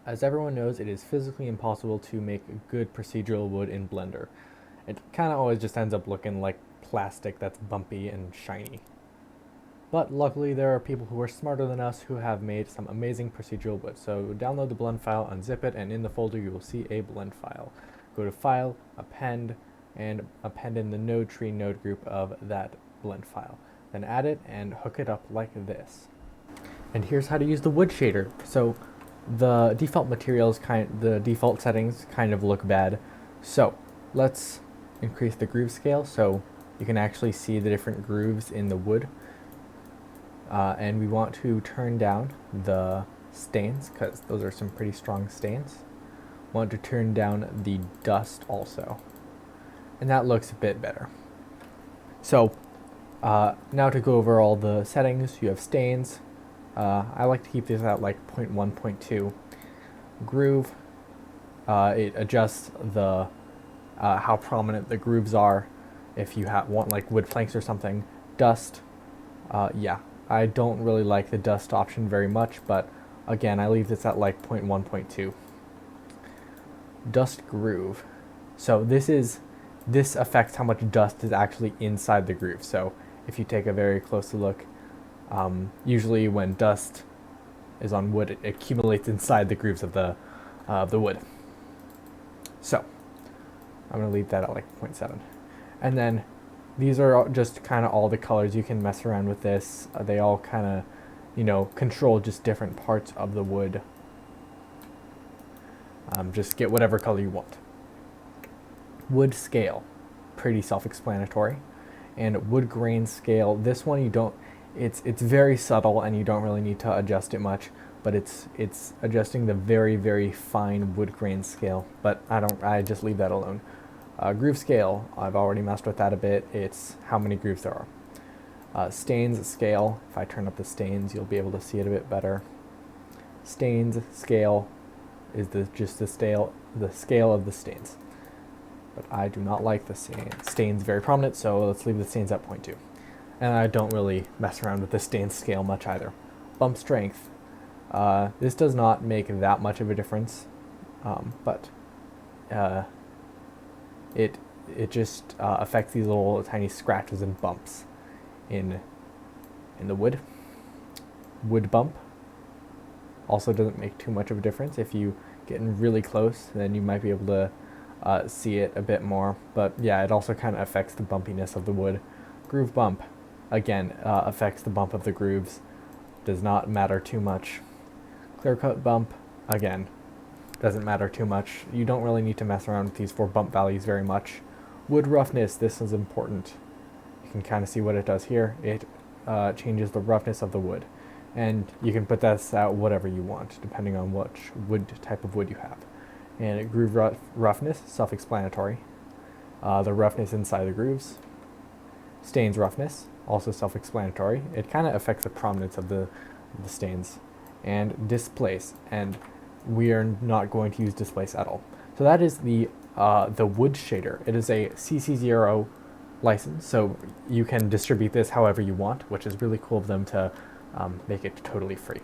As everyone knows, it is physically impossible to make good procedural wood in Blender. It kind of always just ends up looking like plastic that's bumpy and shiny. But luckily there are people who are smarter than us who have made some amazing procedural wood. So download the blend file, unzip it, and in the folder you will see a blend file. Go to File, Append, and append in the node tree node group of that blend file. Then add it and hook it up like this. And here's how to use the wood shader. So the default materials the default settings kind of look bad. So let's increase the groove scale so you can actually see the different grooves in the wood. And we want to turn down the stains because those are some pretty strong stains. Want to turn down the dust also. And that looks a bit better. So now to go over all the settings, you have stains. I like to keep this at like 0.1, 0.2. Groove, it adjusts the how prominent the grooves are if you want like wood planks or something. Dust, yeah, I don't really like the dust option very much, but again, I leave this at like 0.1, 0.2. Dust groove. So this affects how much dust is actually inside the groove. So if you take a very close look, usually when dust is on wood, it accumulates inside the grooves of the wood. So I'm going to leave that at like 0.7. And then these are just kind of all the colors. You can mess around with this. They all kind of, control just different parts of the wood. Just get whatever color you want. Wood scale, pretty self-explanatory. And wood grain scale, this one you don't, it's very subtle and you don't really need to adjust it much, but it's adjusting the very, very fine wood grain scale, but I just leave that alone. Groove scale, I've already messed with that a bit. It's how many grooves there are. Stains scale, if I turn up the stains, you'll be able to see it a bit better. Stains scale is just the scale of the stains. But I do not like the stains very prominent, so let's leave the stains at 0.2. And I don't really mess around with the stain scale much either. Bump strength. This does not make that much of a difference, but it just affects these little tiny scratches and bumps in the wood. Wood bump also doesn't make too much of a difference. If you get in really close, then you might be able to see it a bit more. But yeah, it also kind of affects the bumpiness of the wood. Groove bump, again, affects the bump of the grooves. Does not matter too much. Clear cut bump, again, doesn't matter too much. You don't really need to mess around with these for bump values very much. Wood roughness, this is important. You can kind of see what it does here. It changes the roughness of the wood. And you can put this out whatever you want, depending on which type of wood you have. And groove roughness, self-explanatory. The roughness inside the grooves. Stains roughness, also self-explanatory. It kind of affects the prominence of the stains. And displace, and we are not going to use displace at all. So that is the wood shader. It is a CC0 license, so you can distribute this however you want, which is really cool of them to make it totally free.